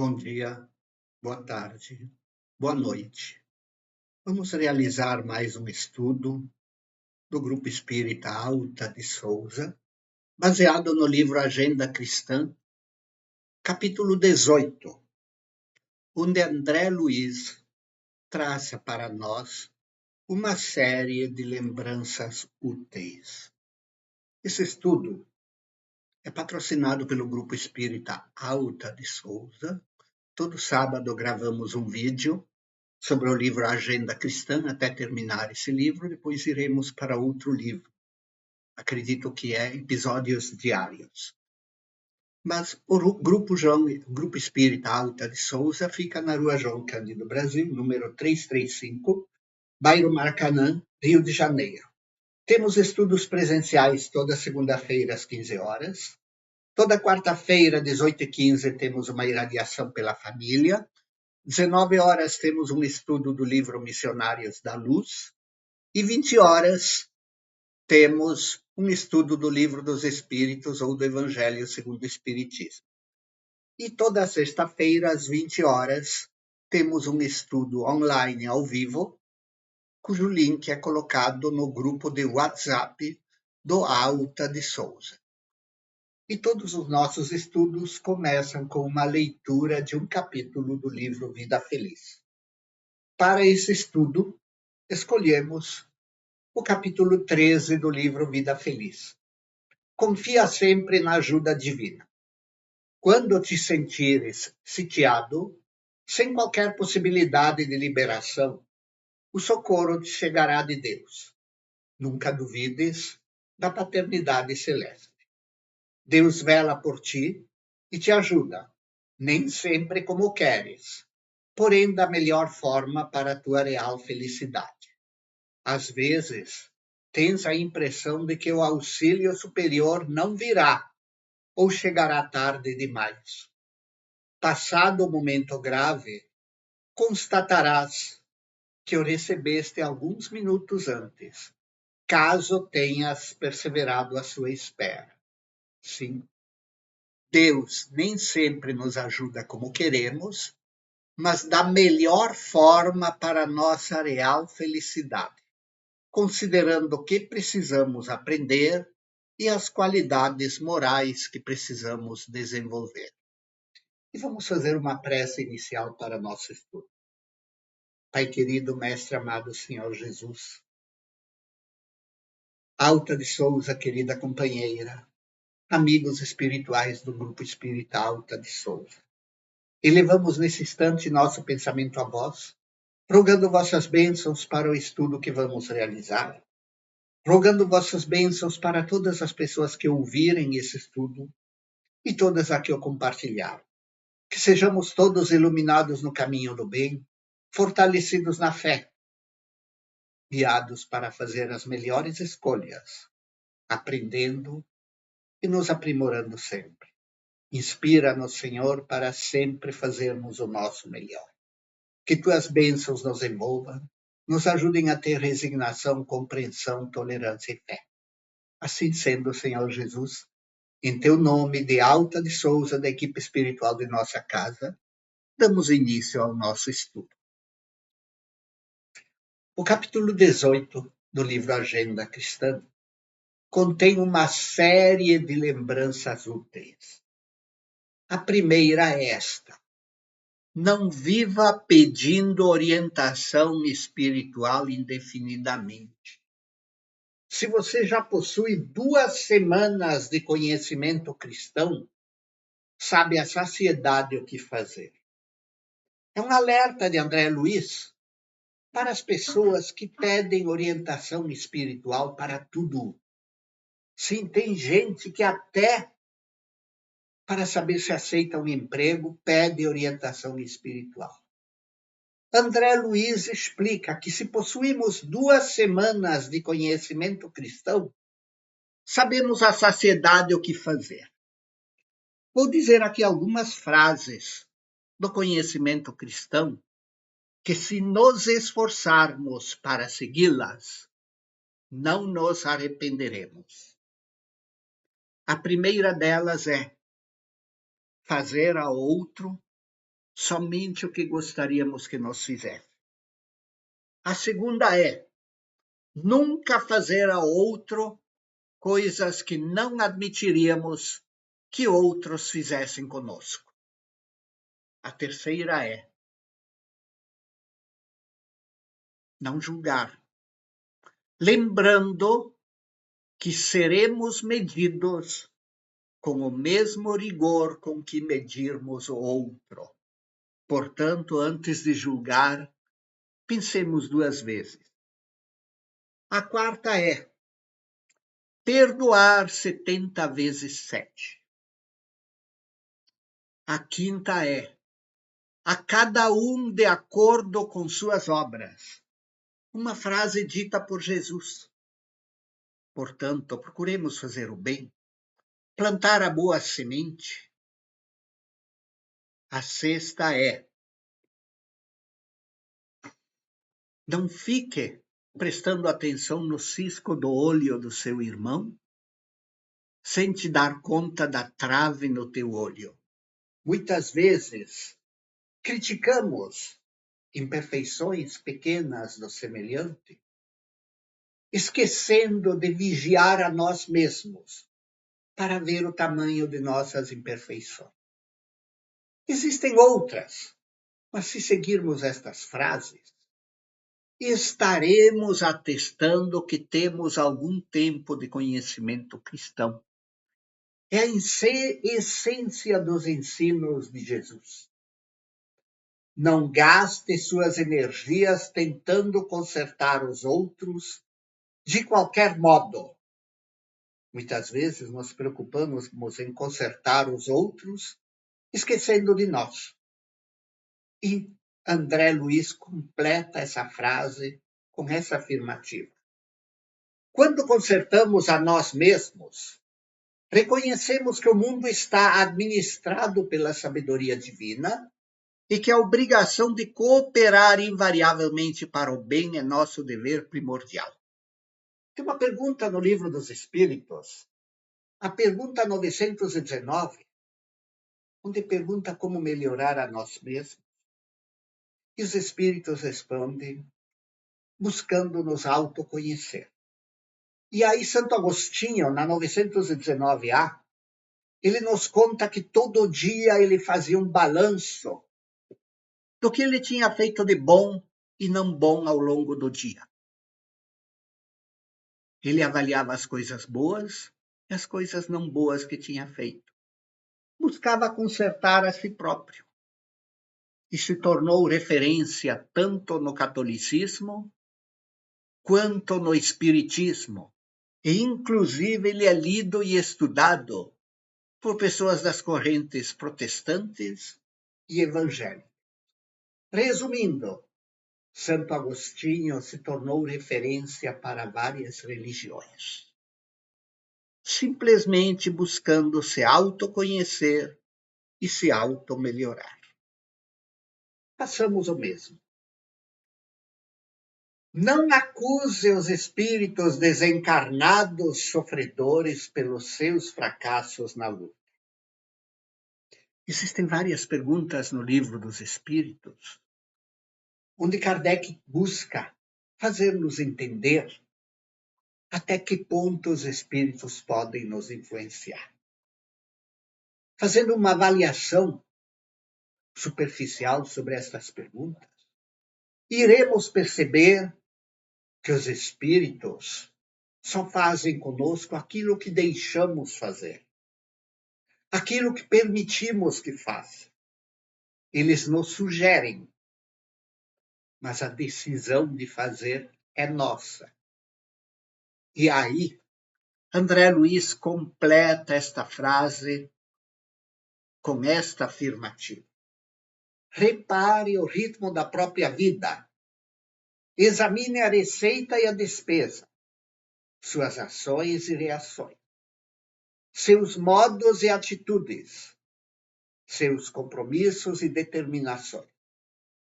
Bom dia, boa tarde, boa noite. Vamos realizar mais um estudo do Grupo Espírita Alta de Souza, baseado no livro Agenda Cristã, capítulo 18, onde André Luiz traça para nós uma série de lembranças úteis. Esse estudo é patrocinado pelo Grupo Espírita Alta de Souza. Todo sábado gravamos um vídeo sobre o livro Agenda Cristã, até terminar esse livro, depois iremos para outro livro. Acredito que é episódios diários. Mas o Grupo Espírita Alta de Souza fica na Rua João Cândido Brasil, número 335, bairro Maracanã, Rio de Janeiro. Temos estudos presenciais toda segunda-feira às 15 horas. Toda quarta-feira, 18h15, temos uma irradiação pela família. 19 horas temos um estudo do livro Missionários da Luz e 20 horas temos um estudo do livro dos Espíritos ou do Evangelho segundo o Espiritismo. E toda sexta-feira, às 20 horas, temos um estudo online ao vivo, cujo link é colocado no grupo de WhatsApp do Alta de Souza. E todos os nossos estudos começam com uma leitura de um capítulo do livro Vida Feliz. Para esse estudo, escolhemos o capítulo 13 do livro Vida Feliz. Confia sempre na ajuda divina. Quando te sentires sitiado, sem qualquer possibilidade de liberação, o socorro te chegará de Deus. Nunca duvides da paternidade celeste. Deus vela por ti e te ajuda, nem sempre como queres, porém da melhor forma para a tua real felicidade. Às vezes, tens a impressão de que o auxílio superior não virá ou chegará tarde demais. Passado o momento grave, constatarás que o recebeste alguns minutos antes, caso tenhas perseverado à sua espera. Sim, Deus nem sempre nos ajuda como queremos, mas da melhor forma para a nossa real felicidade, considerando o que precisamos aprender e as qualidades morais que precisamos desenvolver. E vamos fazer uma prece inicial para nosso estudo. Pai querido, Mestre amado Senhor Jesus, Alta de Souza, querida companheira, amigos espirituais do Grupo Espírita Alta de Souza, elevamos nesse instante nosso pensamento a vós, rogando vossas bênçãos para o estudo que vamos realizar, rogando vossas bênçãos para todas as pessoas que ouvirem esse estudo e todas as que o compartilharam. Que sejamos todos iluminados no caminho do bem, fortalecidos na fé, guiados para fazer as melhores escolhas, aprendendo e nos aprimorando sempre. Inspira-nos, Senhor, para sempre fazermos o nosso melhor. Que tuas bênçãos nos envolvam, nos ajudem a ter resignação, compreensão, tolerância e fé. Assim sendo, Senhor Jesus, em teu nome, de Alta de Souza, da equipe espiritual de nossa casa, damos início ao nosso estudo. O capítulo 18 do livro Agenda Cristã contém uma série de lembranças úteis. A primeira é esta: não viva pedindo orientação espiritual indefinidamente. Se você já possui 2 semanas de conhecimento cristão, sabe a saciedade o que fazer. É um alerta de André Luiz para as pessoas que pedem orientação espiritual para tudo. Sim, tem gente que até para saber se aceita um emprego pede orientação espiritual. André Luiz explica que se possuímos 2 semanas de conhecimento cristão, sabemos a saciedade o que fazer. Vou dizer aqui algumas frases do conhecimento cristão que, se nos esforçarmos para segui-las, não nos arrependeremos. A primeira delas é: fazer ao outro somente o que gostaríamos que nos fizesse. A segunda é nunca fazer a outro coisas que não admitiríamos que outros fizessem conosco. A terceira é não julgar, lembrando que seremos medidos com o mesmo rigor com que medirmos o outro. Portanto, antes de julgar, pensemos 2 vezes. A quarta é perdoar 70 vezes 7. A quinta é a cada um de acordo com suas obras. Uma frase dita por Jesus. Portanto, procuremos fazer o bem, plantar a boa semente. A sexta é não fique prestando atenção no cisco do olho do seu irmão, sem te dar conta da trave no teu olho. Muitas vezes criticamos imperfeições pequenas do semelhante, esquecendo de vigiar a nós mesmos para ver o tamanho de nossas imperfeições. Existem outras, mas se seguirmos estas frases, estaremos atestando que temos algum tempo de conhecimento cristão. É a essência dos ensinos de Jesus. Não gaste suas energias tentando consertar os outros de qualquer modo. Muitas vezes nos preocupamos em consertar os outros, esquecendo de nós. E André Luiz completa essa frase com essa afirmativa. Quando consertamos a nós mesmos, reconhecemos que o mundo está administrado pela sabedoria divina e que a obrigação de cooperar invariavelmente para o bem é nosso dever primordial. Tem uma pergunta no Livro dos Espíritos, a pergunta 919, onde pergunta como melhorar a nós mesmos. E os Espíritos respondem, buscando nos autoconhecer. E aí Santo Agostinho, na 919A, ele nos conta que todo dia ele fazia um balanço do que ele tinha feito de bom e não bom ao longo do dia. Ele avaliava as coisas boas e as coisas não boas que tinha feito. Buscava consertar a si próprio. E se tornou referência tanto no catolicismo quanto no espiritismo. E, inclusive, ele é lido e estudado por pessoas das correntes protestantes e evangélicas. Resumindo, Santo Agostinho se tornou referência para várias religiões, simplesmente buscando se autoconhecer e se auto-melhorar. Façamos o mesmo. Não acuse os espíritos desencarnados sofredores pelos seus fracassos na luta. Existem várias perguntas no Livro dos Espíritos, onde Kardec busca fazer-nos entender até que ponto os espíritos podem nos influenciar. Fazendo uma avaliação superficial sobre estas perguntas, iremos perceber que os espíritos só fazem conosco aquilo que deixamos fazer, aquilo que permitimos que faça. Eles nos sugerem, mas a decisão de fazer é nossa. E aí, André Luiz completa esta frase com esta afirmativa. Repare o ritmo da própria vida. Examine a receita e a despesa, suas ações e reações, seus modos e atitudes, seus compromissos e determinações.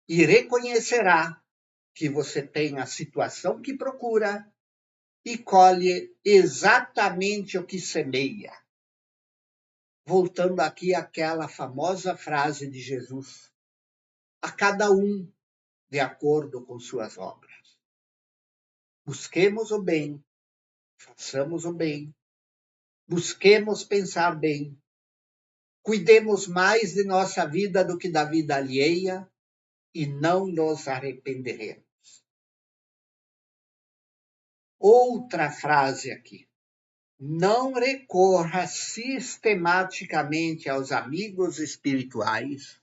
E reconhecerá que você tem a situação que procura e colhe exatamente o que semeia. Voltando aqui àquela famosa frase de Jesus, a cada um de acordo com suas obras. Busquemos o bem, façamos o bem, busquemos pensar bem, cuidemos mais de nossa vida do que da vida alheia e não nos arrependeremos. Outra frase aqui. Não recorra sistematicamente aos amigos espirituais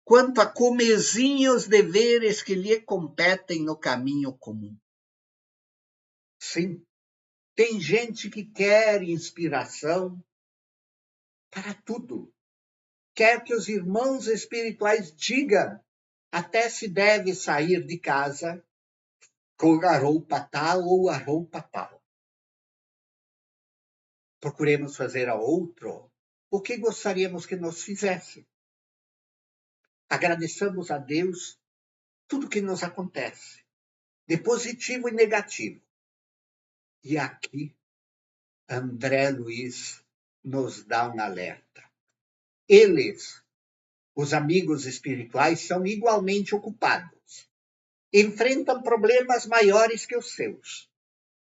quanto a comezinhos deveres que lhe competem no caminho comum. Sim, tem gente que quer inspiração para tudo. Quer que os irmãos espirituais digam até se deve sair de casa com a roupa tal ou a roupa tal. Procuremos fazer a outro o que gostaríamos que nos fizesse. Agradeçamos a Deus tudo que nos acontece, de positivo e negativo. E aqui, André Luiz nos dá um alerta. Eles, os amigos espirituais, são igualmente ocupados. Enfrentam problemas maiores que os seus.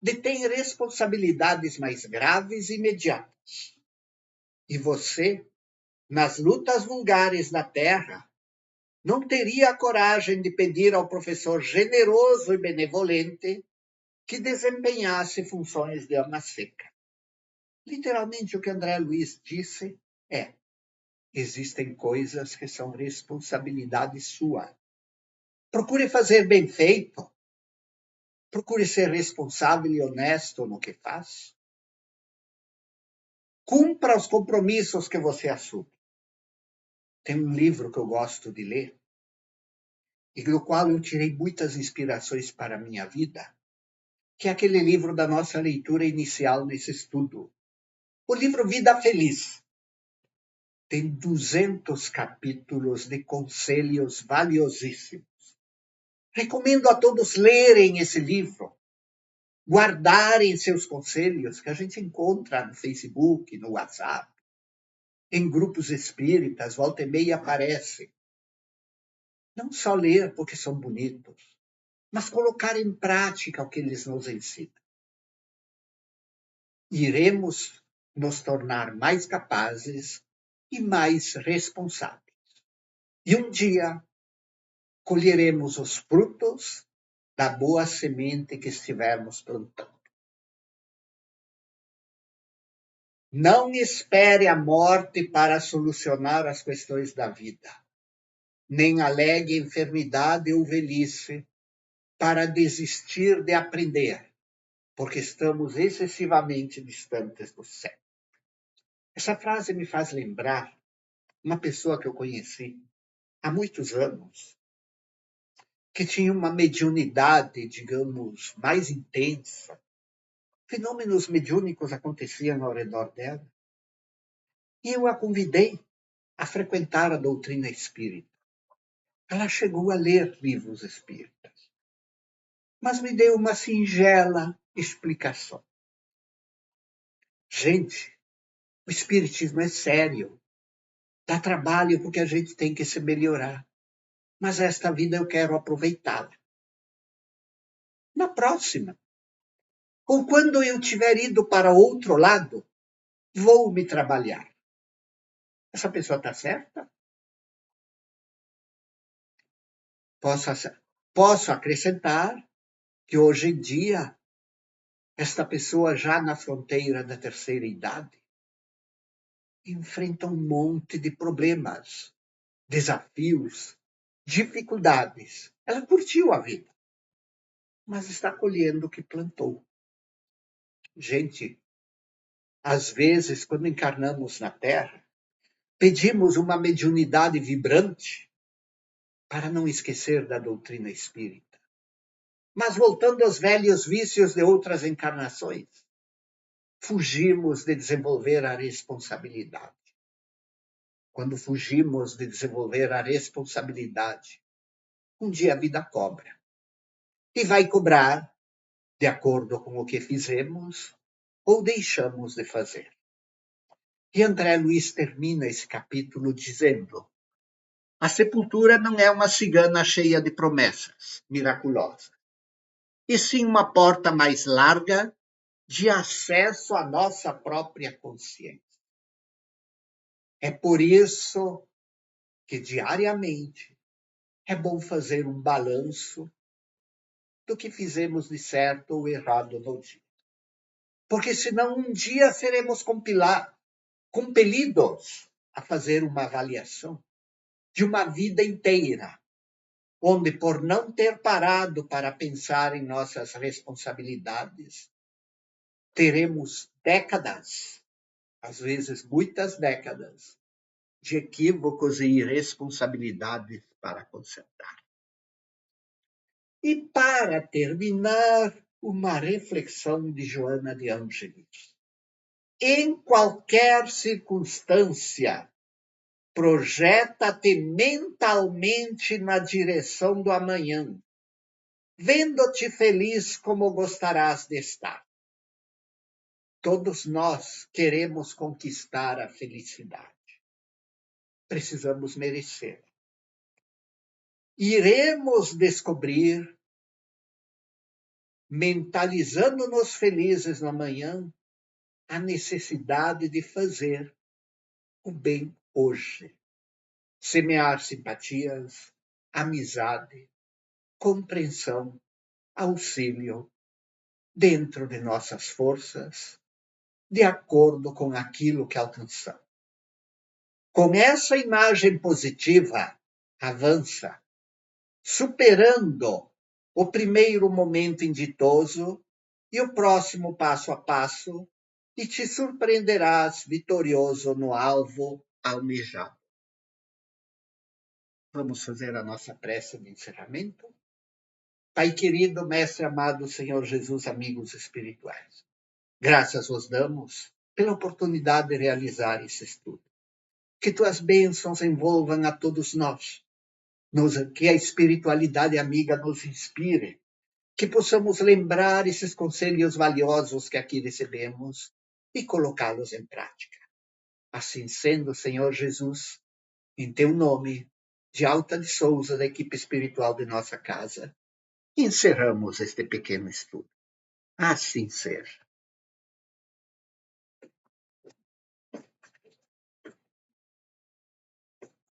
Detêm responsabilidades mais graves e imediatas. E você, nas lutas vulgares da terra, não teria a coragem de pedir ao professor generoso e benevolente que desempenhasse funções de alma seca. Literalmente, o que André Luiz disse é: existem coisas que são responsabilidade sua. Procure fazer bem feito. Procure ser responsável e honesto no que faz. Cumpra os compromissos que você assume. Tem um livro que eu gosto de ler, e do qual eu tirei muitas inspirações para a minha vida, que é aquele livro da nossa leitura inicial nesse estudo. O livro Vida Feliz. Tem 200 capítulos de conselhos valiosíssimos. Recomendo a todos lerem esse livro, guardarem seus conselhos, que a gente encontra no Facebook, no WhatsApp, em grupos espíritas, volta e meia aparece. Não só ler porque são bonitos, mas colocar em prática o que eles nos ensinam. Iremos nos tornar mais capazes e mais responsáveis. E um dia colheremos os frutos da boa semente que estivermos plantando. Não espere a morte para solucionar as questões da vida, nem alegue enfermidade ou velhice para desistir de aprender, porque estamos excessivamente distantes do céu. Essa frase me faz lembrar uma pessoa que eu conheci há muitos anos, que tinha uma mediunidade, digamos, mais intensa. Fenômenos mediúnicos aconteciam ao redor dela. E eu a convidei a frequentar a doutrina espírita. Ela chegou a ler livros espíritas, mas me deu uma singela explicação. Gente, o espiritismo é sério. Dá trabalho porque a gente tem que se melhorar. Mas esta vida eu quero aproveitá-la. Na próxima, ou quando eu tiver ido para outro lado, vou me trabalhar. Essa pessoa está certa? Posso acrescentar que hoje em dia, esta pessoa já na fronteira da terceira idade enfrenta um monte de problemas, desafios, dificuldades. Ela curtiu a vida, mas está colhendo o que plantou. Gente, às vezes, quando encarnamos na Terra, pedimos uma mediunidade vibrante para não esquecer da doutrina espírita. Mas voltando aos velhos vícios de outras encarnações, fugimos de desenvolver a responsabilidade. Quando fugimos de desenvolver a responsabilidade, um dia a vida cobra. E vai cobrar de acordo com o que fizemos ou deixamos de fazer. E André Luiz termina esse capítulo dizendo: A sepultura não é uma cigana cheia de promessas miraculosas, e sim uma porta mais larga de acesso à nossa própria consciência. É por isso que diariamente é bom fazer um balanço do que fizemos de certo ou errado no dia. Porque senão um dia seremos compelidos a fazer uma avaliação de uma vida inteira, onde por não ter parado para pensar em nossas responsabilidades, teremos décadas, às vezes muitas décadas, de equívocos e irresponsabilidades para consertar. E para terminar, uma reflexão de Joana de Ângeles. Em qualquer circunstância, projeta-te mentalmente na direção do amanhã, vendo-te feliz como gostarás de estar. Todos nós queremos conquistar a felicidade. Precisamos merecer. Iremos descobrir, mentalizando-nos felizes no amanhã, a necessidade de fazer o bem hoje. Semear simpatias, amizade, compreensão, auxílio, dentro de nossas forças, de acordo com aquilo que alcançamos. Com essa imagem positiva, avança, superando o primeiro momento inditoso e o próximo passo a passo, e te surpreenderás vitorioso no alvo almejado. Vamos fazer a nossa prece de encerramento? Pai querido, Mestre amado, Senhor Jesus, amigos espirituais, graças vos damos pela oportunidade de realizar esse estudo. Que tuas bênçãos envolvam a todos nós, que a espiritualidade amiga nos inspire, que possamos lembrar esses conselhos valiosos que aqui recebemos e colocá-los em prática. Assim sendo, Senhor Jesus, em teu nome, de Alta de Souza, da equipe espiritual de nossa casa, encerramos este pequeno estudo. Assim seja.